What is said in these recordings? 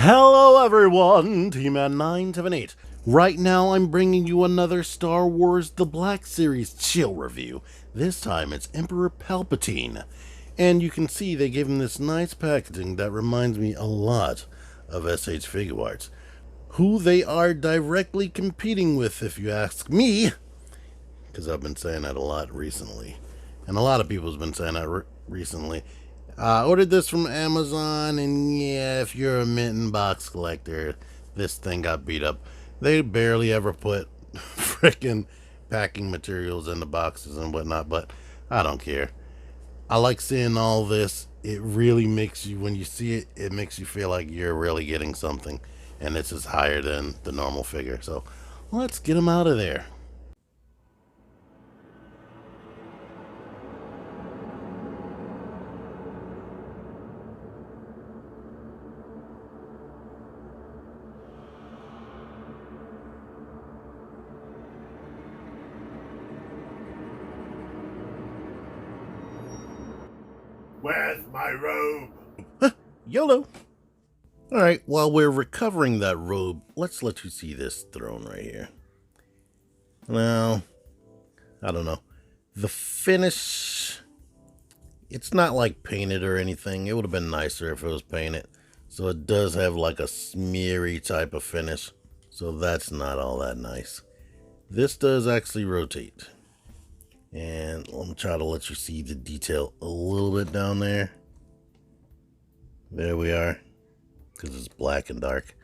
Hello everyone, T-Man978. Right now I'm bringing you another Star Wars The Black Series chill review. This time it's Emperor Palpatine. And you can see they gave him this nice packaging that reminds me a lot of SH Figuarts. Who they are directly competing with, if you ask me. Because I've been saying that a lot recently. And a lot of people's been saying that recently. I ordered this from Amazon, and yeah, if you're a mint and box collector, this thing got beat up. They barely ever put frickin' packing materials in the boxes and whatnot, but I don't care. I like seeing all this. It really makes you, when you see it, it makes you feel like you're really getting something, and this is higher than the normal figure. So let's get them out of there. Where's my robe? YOLO! Alright, while we're recovering that robe, let's let you see this throne right here. Now, I don't know. The finish, it's not like painted or anything. It would have been nicer if it was painted. So it does have like a smeary type of finish. So that's not all that nice. This does actually rotate. And let me try to let you see the detail a little bit down there. There we are. Because it's black and dark.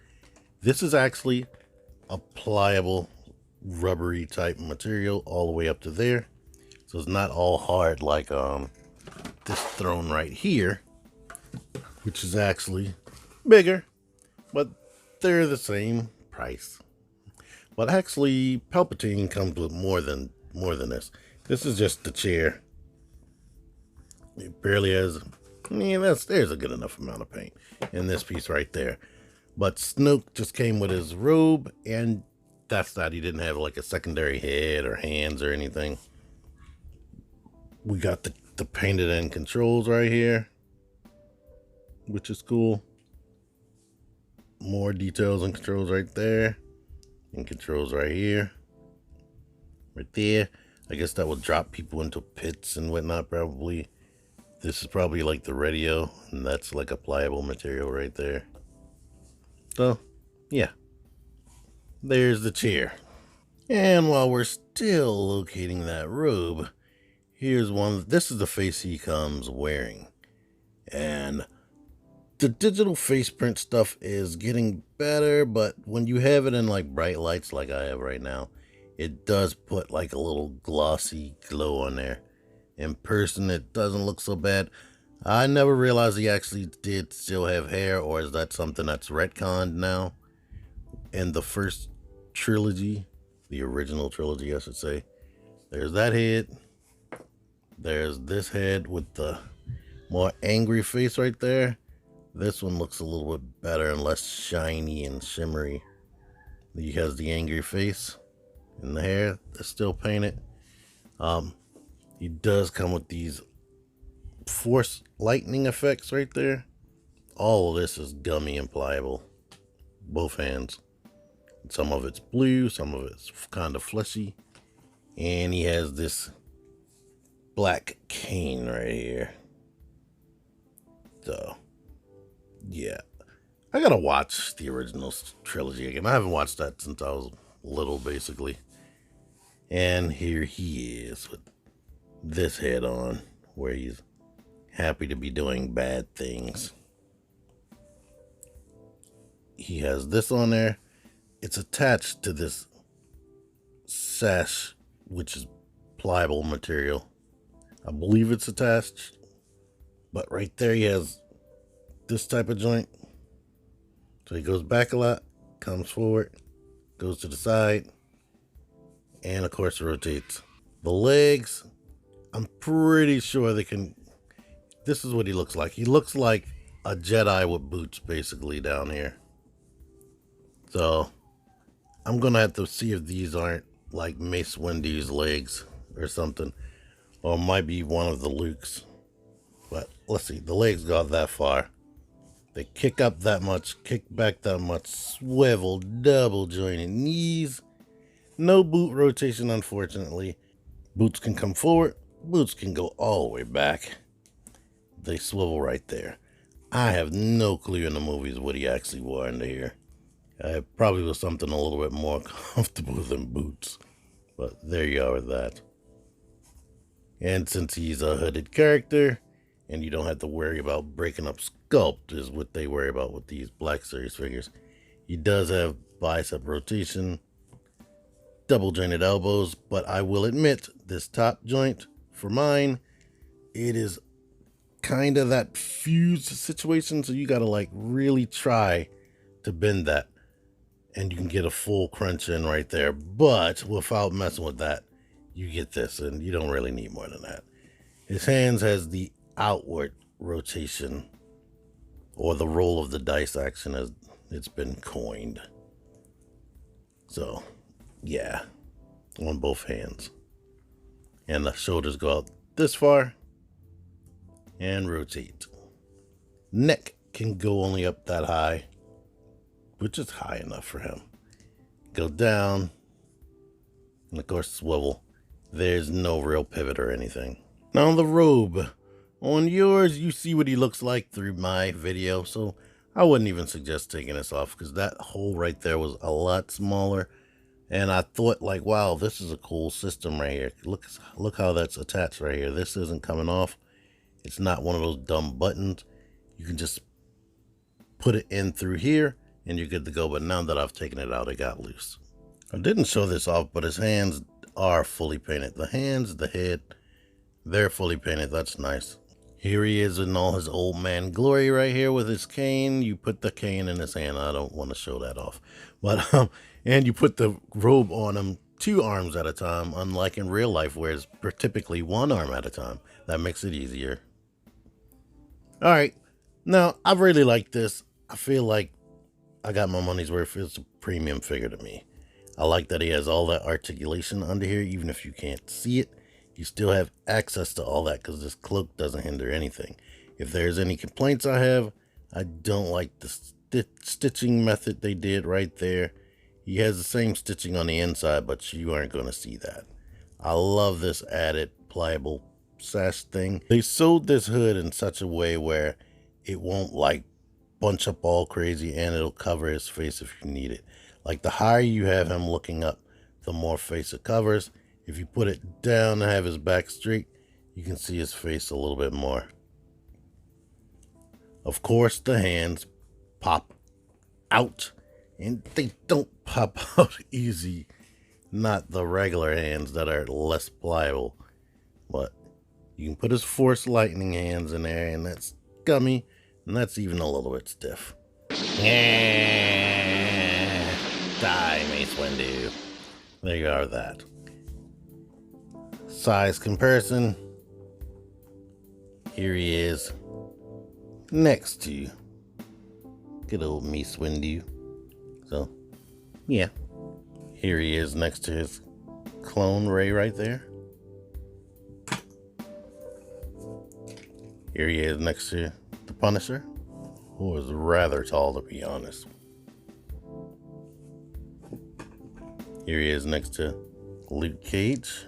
This is actually a pliable, rubbery type material all the way up to there. So it's not all hard like this throne right here, which is actually bigger, but they're the same price. But actually, Palpatine comes with more than this. This is just the chair. It barely has. I mean, there's a good enough amount of paint in this piece right there. But Snoke just came with his robe, and that's that. He didn't have like a secondary head or hands or anything. We got the painted in controls right here, which is cool. More details and controls right there, and controls right here, right there. I guess that will drop people into pits and whatnot, probably. This is probably like the radio, and that's like a pliable material right there. So, yeah. There's the chair. And while we're still locating that robe, here's one. This is the face he comes wearing. And the digital face print stuff is getting better, but when you have it in like bright lights like I have right now, it does put like a little glossy glow on there. In person, it doesn't look so bad. I never realized he actually did still have hair, or is that something that's retconned now? In the first trilogy, the original trilogy, I should say, there's that head. There's this head with the more angry face right there. This one looks a little bit better and less shiny and shimmery. He has the angry face. And the hair is still painted. He does come with these force lightning effects right there. All of this is gummy and pliable. Both hands. Some of it's blue, some of it's kind of fleshy. And he has this black cane right here. So, yeah. I gotta watch the original trilogy again. I haven't watched that since I was little, basically. And here he is with this head on, where he's happy to be doing bad things. He has this on there. It's attached to this sash, which is pliable material. I believe it's attached. But right there he has this type of joint. So he goes back a lot, comes forward, goes to the side, and of course rotates. The legs, I'm pretty sure they can. This is what he looks like. He looks like a Jedi with boots basically down here. So I'm gonna have to see if these aren't like Mace Windu's legs or something, or it might be one of the Luke's. But let's see, the legs got that far. They kick up that much, kick back that much, swivel, double jointed knees. No boot rotation, unfortunately. Boots can come forward, boots can go all the way back. They swivel right there. I have no clue in the movies what he actually wore under here. It probably was something a little bit more comfortable than boots. But there you are with that. And since he's a hooded character, and you don't have to worry about breaking up sculpt, is what they worry about with these Black Series figures. He does have bicep rotation, double jointed elbows, but I will admit, this top joint, for mine, it is kind of that fused situation, so you gotta like really try to bend that, and you can get a full crunch in right there. But without messing with that, you get this, and you don't really need more than that. His hands has the outward rotation, or the roll of the dice action as it's been coined. So yeah, on both hands. And the shoulders go out this far and rotate. Neck can go only up that high, which is high enough for him. Go down, and of course swivel. There's no real pivot or anything. Now the robe. On yours, you see what he looks like through my video, so I wouldn't even suggest taking this off, because that hole right there was a lot smaller. And I thought, like, wow, this is a cool system right here. Look how that's attached right here. This isn't coming off. It's not one of those dumb buttons. You can just put it in through here, and you're good to go. But now that I've taken it out, it got loose. I didn't show this off, but his hands are fully painted. The hands, the head, they're fully painted. That's nice. Here he is in all his old man glory right here with his cane. You put the cane in his hand. I don't want to show that off. But, and you put the robe on him 2 arms at a time, unlike in real life where it's typically 1 arm at a time. That makes it easier. All right. Now, I really like this. I feel like I got my money's worth. It's a premium figure to me. I like that he has all that articulation under here, even if you can't see it. You still have access to all that because this cloak doesn't hinder anything. If there's any complaints I have, I don't like the stitching method they did right there. He has the same stitching on the inside, but you aren't going to see that. I love this added pliable sash thing. They sewed this hood in such a way where it won't like bunch up all crazy, and it'll cover his face if you need it. Like the higher you have him looking up, the more face it covers. If you put it down and have his back straight, you can see his face a little bit more. Of course, the hands pop out, and they don't pop out easy. Not the regular hands that are less pliable. But you can put his Force Lightning hands in there, and that's gummy, and that's even a little bit stiff. Yeah. Die, Mace Windu. There you are, that. Size comparison. Here he is next to good old Mace Windu. So, yeah. Here he is next to his clone Rey right there. Here he is next to the Punisher, who is rather tall, to be honest. Here he is next to Luke Cage.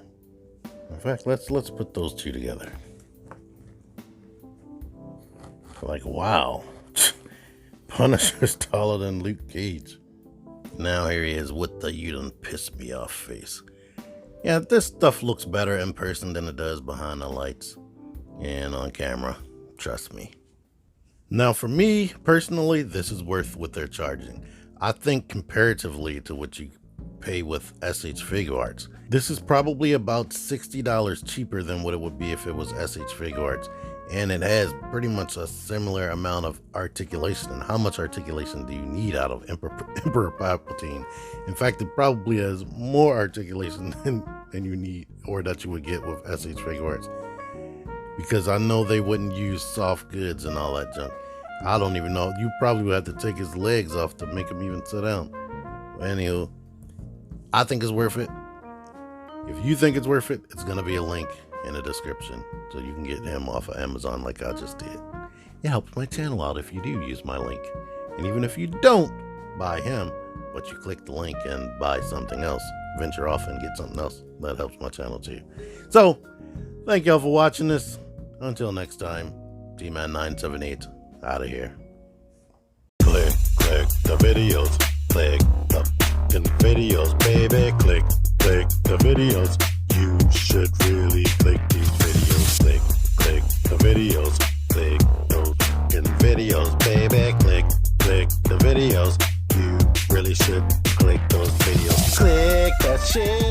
In fact, let's put those 2 together. Like, wow. Punisher's taller than Luke Cage. Now here he is with the "you done pissed me off" face. Yeah, this stuff looks better in person than it does behind the lights and on camera. Trust me. Now for me, personally, this is worth what they're charging. I think comparatively to what you pay with SH Figure Arts, this is probably about $60 cheaper than what it would be if it was SH Figure Arts. And it has pretty much a similar amount of articulation. And how much articulation do you need out of Emperor Palpatine? In fact, it probably has more articulation than you need, or that you would get with SH Figure Arts. Because I know they wouldn't use soft goods and all that junk. I don't even know. You probably would have to take his legs off to make him even sit down. Anywho, I think it's worth it. If you think it's worth it, it's going to be a link in the description so you can get him off of Amazon like I just did. it helps my channel out if you do use my link. And even if you don't buy him, but you click the link and buy something else, venture off and get something else, that helps my channel too. So, thank y'all for watching this. Until next time, D-Man978 out of here. Click the videos. Click the fucking videos, baby. Click the videos. You should really click these videos. Click the videos. Click those fucking videos, baby. Click the videos. You really should click those videos. Click that shit.